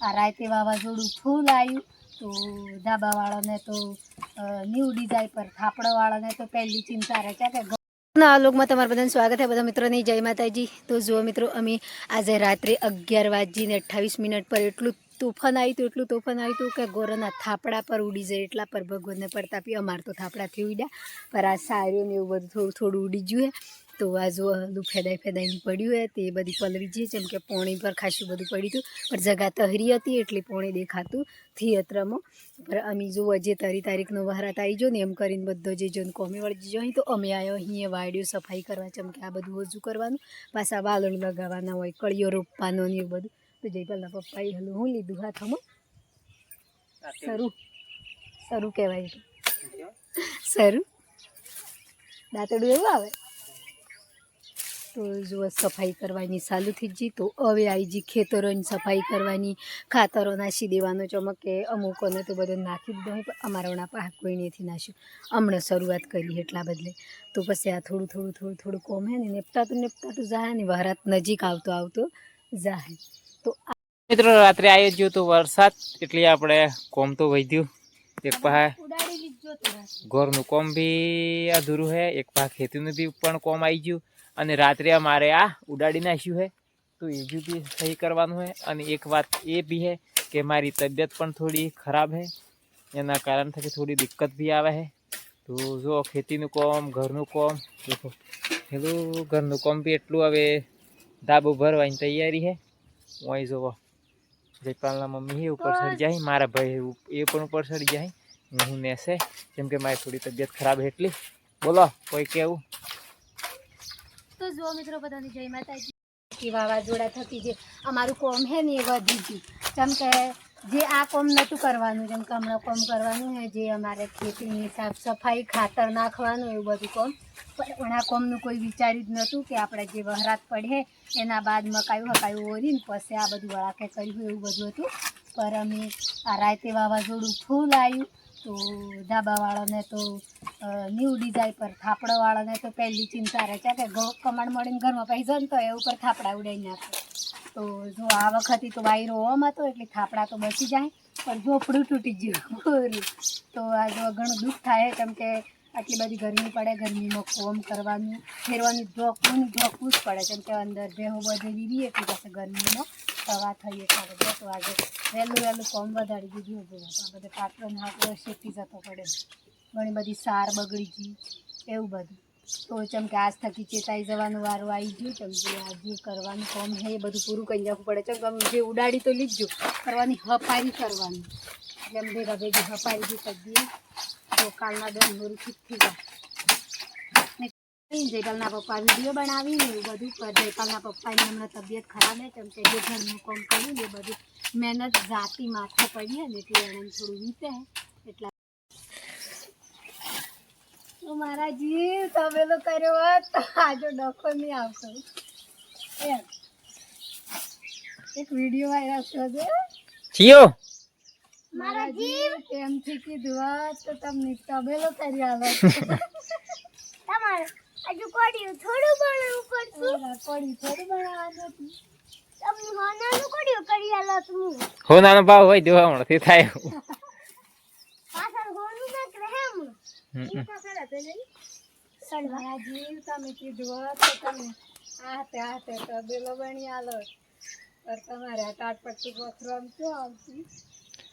આ રાતે વાવાઝોડું ફૂલ આવ્યું તો ધાબાવાળાને તો નહીં ઉડી જાય, પર થાપડાવાળાને તો પહેલી ચિંતા રહે કે ના લોકમાં તમારું બધાનું સ્વાગત છે બધા મિત્રોની. જય માતાજી. તો જુઓ મિત્રો, અમે આજે રાત્રે 11:28 પર એટલું તોફાન આવ્યું હતું કે ગોરાના થાપડા પર ઉડી જાય એટલા પર ભગવાનને પ્રતાપી. અમારે તો થાપડાથી ઉડ્યા, પર આ સારું ને એવું બધું થોડું ઉડી ગયું હે. તો આ જો ફેદાઈને પડ્યું હે તે બધી પલળી જઈએ, જેમ કે પોણી પર ખાસું બધું પડ્યું હતું, પણ જગા તહરી હતી એટલે પોણી દેખાતું થિયેટરમાં. પર અમે જુઓ જે તારીખનો વહરાત આવી ગયો ને એમ કરીને બધો જે જોઈને કોમી વળી જો અહીં તો અમે આવ્યો અહીંયા વાડીઓ સફાઈ કરવા, જેમ કે આ બધું ઓછું કરવાનું, પાછા વાલણ લગાવવાના હોય, કળીઓ રોપવાનો ને એવું બધું. તો જયપાલના પપ્પાએ હલું હું લીધું હાથમાં, સરું કહેવાય, સરું દાંતડું એવું આવે. તો જો સફાઈ કરવાની ચાલુ થઈ ગઈ. તો હવે આવી ગઈ ખેતરોની સફાઈ કરવાની, ખાતરો નાખી દેવાનો. ચમકે અમુકોને તો બધું નાખી દીધું હોય, પણ અમારા પાસે કોઈ નથી નાખ્યું. હમણાં શરૂઆત કરી એટલા બદલે. તો પછી આ થોડું કોમ હે ને નેપટાતું જાય ને વરાત નજીક આવતો જાય. તો મિત્રો રાત્રે આવી ગયો તો વરસાદ, એટલે આપણે કોમ તો વધ્યું. એક પાસે ઘરનું કોમ બી અધૂરું છે, એક પાસે ખેતીનું બી પણ કોમ આવી ગયું. અને રાત્રે અમારે આ ઉડાડી નાખ્યું છે, તો એ બી સહી કરવાનું છે. અને એક વાત એ બી છે કે મારી તબિયત પણ થોડી ખરાબ છે, એના કારણ થકી થોડી દિક્કત બી આવે છે. તો જો ખેતીનું કોમ, ઘરનું કોમ, પેલું ઘરનું કોમ બી એટલું હવે ધાબો ભરવાની તૈયારી છે. હું અહીં જોવો જયપાલના મમ્મી ઉપર ચડી જાય, મારા ભાઈ એ પણ ઉપર ચડી જાય, હું નેસે, કેમ કે મારી થોડી તબિયત ખરાબ છે એટલી. બોલો કોઈ કેવું? તો જો મિત્રો બધાની જય માતાજી. વાવાઝોડા થકી જે અમારું કોમ હે ને એ વધી ગયું, જેમ કે જે આ કોમ નહોતું કરવાનું, જેમ કે હમણાં કોમ કરવાનું હે, જે અમારે ખેતીની સાફ સફાઈ, ખાતર નાખવાનું એવું બધું કોમ. પણ આ કોમનું કોઈ વિચાર્યું જ નહોતું કે આપણે જે વહરાત પડે એના બાદ મકાયું ઓરીને પછી આ બધું વળાકે કર્યું એવું બધું હતું. પર અમે આ રાતે વાવાઝોડું ફૂલ આવ્યું તો ધાબાવાળાને તો નહીં ઉડી જાય, પર થાપડાવાળાને તો પહેલી ચિંતા રહે કે કમાડ મળીને ઘરમાં પૈસા ને તો એ ઉપર થાપડા ઉડાવી નાખે. તો જો આ વખતે તો વાયરો ઓમ હતો એટલે થાપડા તો બચી જાય, પણ ઝોપડું તૂટી ગયું. તો આ જો ઘણું દુઃખ થાય, કેમ કે આટલી બધી ગરમી પડે, ગરમીમાં કોમ કરવાનું, ફેરવાનું ઝોકવું જ પડે, કેમ કે અંદર ભેહું બધી વીરી એટલે પછી ગરમીમાં સવા થઈ એટલા બધા. તો આજે વહેલું કોમ વધારી દીધું હતું. આ બધા પાટલો હાથો શેકી જતો પડે, ઘણી બધી સાર બગડી ગઈ એવું બધું. તો જેમ કે આજ થકી ચેતાઈ જવાનું વારો આવી ગયું, કેમ કે આ જે કરવાનું કોમ છે એ બધું પૂરું કરી નાખવું પડે. કેમ કે જે ઉડાડી તો લીધું, કરવાની હપારી કરવાની, જેમ ભેગા ભેગી હપારી બી કરી દઈએ તો કાલના દસ મોરી ઠીક થઈ જાય. જયપાલના પપ્પા વિડીયો બનાવી ને એવું બધું, પર જયપાલના પપ્પાની હમણાં તબિયત ખરાબ છે, કેમ કે જે ઘરનું કામ કર્યું ને એ બધું મહેનત જાતી માથે પડી ને એટલે એને થોડું વીતે એટલા. તો મારા જીવ તમે તો કર્યો હોત તો આજો ડખો નહીં આવતો. એક વિડીયો વાયરલ થયો ચિયો મારા જીવ એમથી કીધું હોત તો તમને તબેલો કરી આલો. તમારે હજુ કોડિયું થોડું બનાવવું પડતું, કોડિયું થોડું બનાવવાનું હતું. તમને હોનાનું કોડિયું કરી આલો તમે. હોનાનો ભાવ હોય દેવા મળતી થાય. પાછળ હોનું ના રહે હું ઈતા કરે તો નહીં. મારા જીવ તમે કીધું હોત તો તમે હાથે તબેલો બની આલો, પર તમારે ટાટપટ્ટી પથરામ શું આવતી.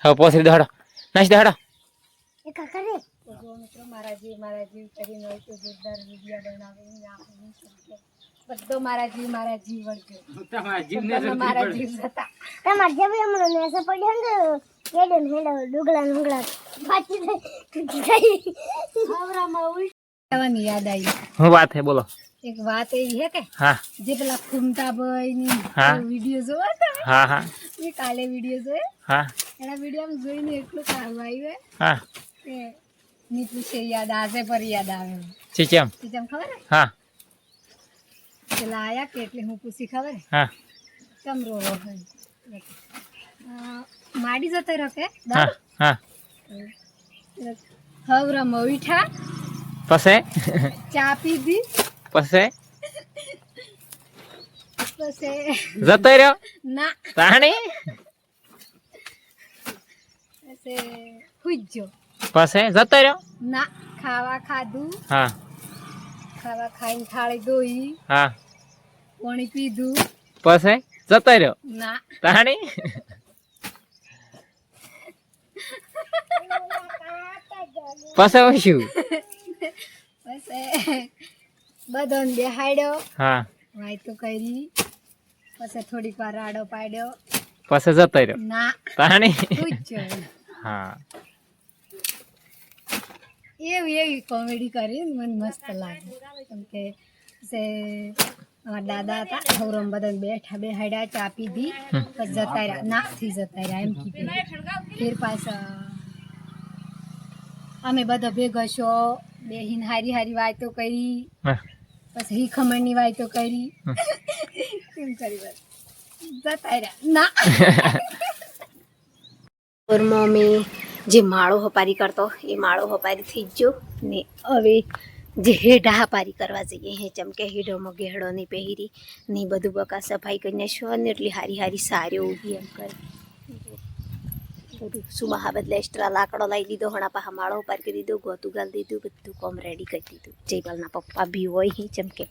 હવે પોસરી દહાડો નાશ દહાડો એ કાકા રે. તો જો મિત્રો મારા જીવ કરીને હોય તો જોરદાર વિડીયો બનાવીને આપું બધો મારા જીવ વળજો. મારા જીવ હતા તમારા જેવી હમણાં નેસે પડ્યો ને કેડે ને હેડો ડુગલા બાકી થઈ આવરામાં ઉલટાવાની યાદ આવી. હું વાત હે બોલો. એક વાત એવી હે કે હા જે પેલા ફૂમતાભાઈ ની વિડીયો જોવા હતા. હા મેં કાલે વિડીયો જોયો. હા એના વિડીયો જોઈને એટલું સારું આવ્યું હા કે ની પૂછે યાદ આજે પર યાદ આવે. ચીચમ ખબર હે? હા પેલા આયા કે એટલે હું પૂછી ખબર હે? હા કેમ રોવો માડી જતો રહ્યો કે હા હવરામાં ઉઠા પછી ચા પીધી પછી પછી જતો રહ્યો ના તાણી પછી હુઈ જ ગયો. પછી જતો રહ્યો. ના ખાવા ખાધું, હા ખાવા ખાઈને થાળી ધોઈ, હા પાણી પીધું, પછી જતો રહ્યો. ના તાણી પછી શું? પછી બધાને બેહાડ્યો, હા વાયતો કરી, પછી થોડીક વાર રાડો પાડ્યો, પછી જતો રહ્યો. ના તાણી હુઈ જ ગયો. હા એવી કોમેડી કરી ને મને મસ્ત લાગે. કેમ કે અમારા દાદા હતા હવરમ બધા બેઠા બેહાડ્યા, ચા પીધી, પછી જતા રહ્યા. નાથી જતા રહ્યા એમ કીધું. ફેર પાછા અમે બધા ભેગા છો બેહીને હારી હારી વાતો કરી, હા. પછી હી ખમણની વાતો કરી, એમ કરી બસ જતા રહ્યા. ના મમ્મી જે માળો હપારી કરતો એ માળો હપારી થઈ ગયો ને હવે જે હેઢા હપારી કરવા જઈએ હે ચમકે હેઢોમાં ગેહડો નહીં પહેરી ને બધું બકા સફાઈ કરીને છો ને એટલી હારી હારી સારીઓ ઊભી એમ કરે બધું સુમાહા બદલે એક્સ્ટ્રા લાકડો લાવી દીધો, હણા પાહા માળો હપાર કરી દીધો, ગોતું ગાલ દીધું, બધું કોમ રેડી કરી દીધું. જયપાલના પપ્પા બી હોય હી ચમકે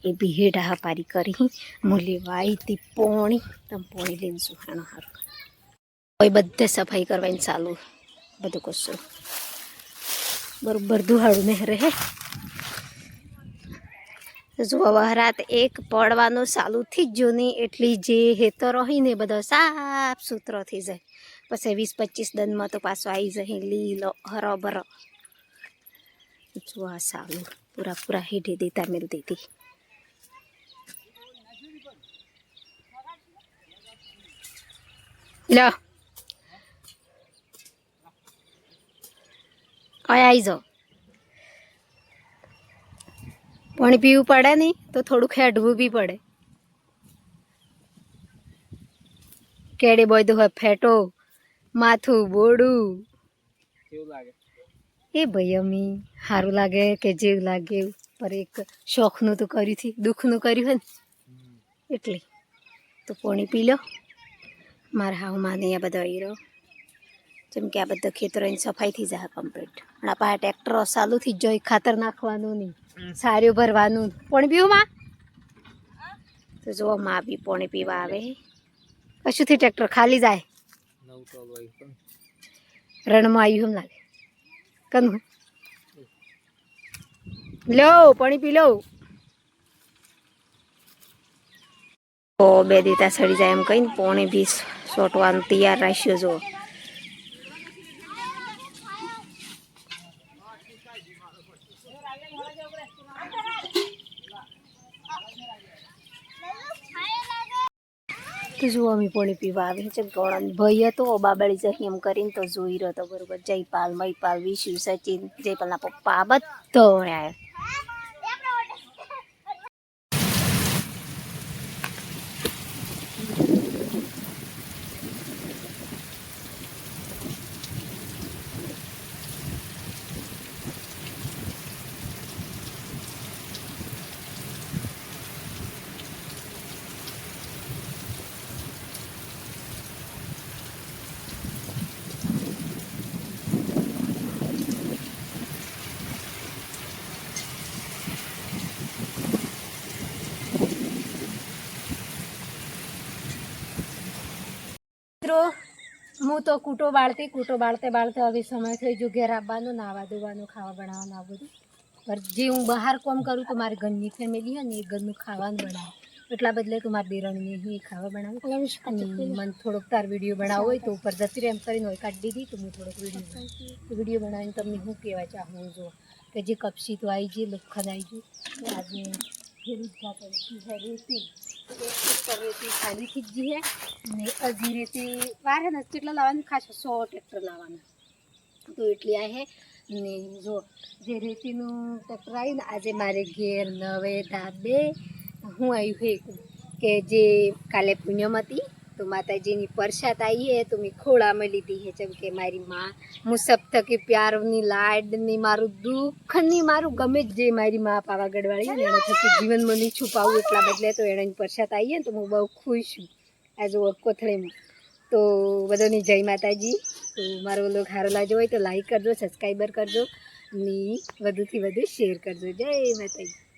એ બી હેઢા હપારી કરી મૂલી વાઈ તી પોણી તમે પોણી લઈને સુહાણો હારું કોઈ બધે સફાઈ કરવાની ચાલુ બધું કશું બરોબર દુહાળું ને રહે. જો રાત એક પડવાનું ચાલુ થઈ જ જો નહીં એટલી જે હેતરો હોય ને બધા સાફ સુથરો થઈ જાય. પછી 20-25 દનમાં તો પાછો આવી જાય લીલો હરોભરો. જો આ સાલું પૂરા પૂરા હેઠે દેતા મેલ દેતી. લો કઈ આવી જાઓ. પાણી પીવું પડે નહીં તો થોડું ખેડવું બી પડે. કેડે બધું હોય ફેટો માથું બોડું એ ભાઈ અમી સારું લાગે કે જેવું લાગે એવું પર એક શોખનું તો કર્યું થી દુઃખનું કર્યું હોય ને એટલે તો પાણી પી લો. મારા હાવ માને આ બધો આવી રહ્યો જેમ કે આ બધા ખેતરોની સફાઈ થઈ જાય કમ્પ્લીટ. અને આ પાછા ટ્રેક્ટરો ચાલુ થઈ જ જાય, ખાતર નાખવાનું નહીં, સારું ભરવાનું. પાણી પીવું માં તો જો માં બી પાણી પીવા આવે. કશુંથી ટ્રેક્ટર ખાલી જાય રણમાં આવ્યું એમ લાગે. કનું લો પાણી પી લો. તો બે દીતા સડી જાય એમ કહીને પાણી બી સોટવાનું તૈયાર રાખ્યો. જો તો જુઓ અમે પાણી પીવા આવે છે. ગોળન ભાઈ હતો બાબળી જઈ એમ કરીને તો જોઈ રહ્યો તો બરોબર. જયપાલ મયપાલ વિશુ સચિન જયપાલના પપ્પા બધો આવ્યા. મિત્રો હું તો કૂટો બાળતે બાળતે હવે સમય થઈ ગયો ઘેર આવવાનું, નાવા ધોવાનું, ખાવા બનાવવાનું આ બધું. પર જે હું બહાર કામ કરું તો મારી ઘરની ફેમિલી હોય ને એ ઘરનું ખાવાનું બનાવે એટલા બદલે તો મારી દેરાણીને એ ખાવા બનાવું. અને મને થોડોક તાર વિડીયો બનાવવો હોય તો ઉપર જતી રહે એમ કરીને હોય કાઢી દીધી તો હું થોડોક વિડીયો બનાવીને તમને હું કહેવા ચાહું જો કે જે કપસી તો આવી ગઈ, લોખંડ આવી ગયું, આજે ફેરી રેતી રેતી ખાલી થઈ જ ગઈ હે ને હજી રેતી વાર હે ને કેટલા લાવવાનું ખાસ 100 ટ્રેક્ટર લાવવાના તો એટલી આ હે ને જો જે રેતીનું ટ્રેક્ટર આવ્યું ને આજે મારે ઘેર નવે ધાબે હું આવ્યું હે કે જે કાલે પૂનમ હતી તો માતાજીની પ્રસાદ આવી હે તો મેં ખોળામાં લીધી હે જેમ કે મારી માં મુસબ થકી પ્યારની લાડની મારું દુઃખની મારું ગમે જે મારી માં પાવાગઢવાળી ને એના થકી જીવનમાં નહીં છુપાવું એટલા બદલે તો એની પ્રસાદ આવી હે તો હું બહુ ખુશ છું. આ જો કોથળીમાં તો બધાની જય માતાજી. તો મારો વ્લોગ સારો લાગ્યો હોય તો લાઈક કરજો, સબસ્ક્રાઈબર કરજો અને વધુથી વધુ શેર કરજો. જય માતાજી.